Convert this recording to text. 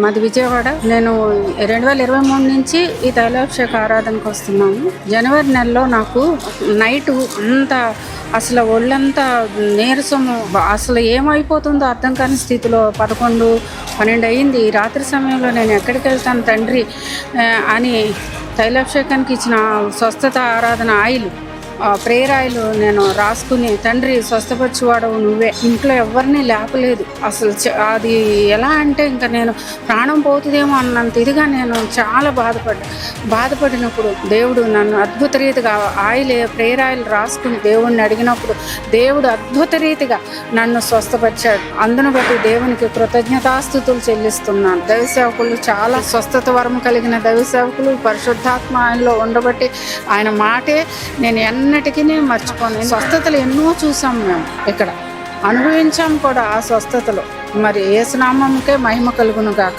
మాది విజయవాడ. నేను 2023 నుంచి ఈ తైలాభిషేక ఆరాధనకు వస్తున్నాను. జనవరి నెలలో నాకు నైట్ అంతా అసలు ఒళ్ళంతా నీరసము, అసలు ఏమైపోతుందో అర్థం కాని స్థితిలో 11, 12 అయింది. ఈ రాత్రి సమయంలో నేను ఎక్కడికి వెళ్తాను తండ్రి అని తైలాభిషేకానికి ఇచ్చిన స్వస్థత ఆరాధన ఆయిల్, ప్రేయర్ ఆయిల్ నేను రాసుకుని, తండ్రి స్వస్థపరచువాడవు నువ్వే, ఇంట్లో ఎవరిని లేపలేదు. అసలు అది ఎలా అంటే ఇంకా నేను ప్రాణం పోతుందేమో అన్నంత ఇదిగా నేను చాలా బాధపడినప్పుడు దేవుడు నన్ను అద్భుత రీతిగా ప్రేయర్ ఆయిల్ రాసుకుని దేవుడిని అడిగినప్పుడు దేవుడు అద్భుత రీతిగా నన్ను స్వస్థపరిచాడు. అందును బట్టి దేవునికి కృతజ్ఞతాస్తుతులు చెల్లిస్తున్నాను. దైవ సేవకులు చాలా స్వస్థత వరం కలిగిన దైవ సేవకులు పరిశుద్ధాత్మ ఆయనలో ఉండబట్టి ఆయన మాటే నేను ఎన్నటికీ మర్చిపోను. స్వస్థతలు ఎన్నో చూసాం, మేము ఇక్కడ అనుభవించాం కూడా ఆ స్వస్థతలు. మరి యేసు నామముకే మహిమ కలుగును గాక.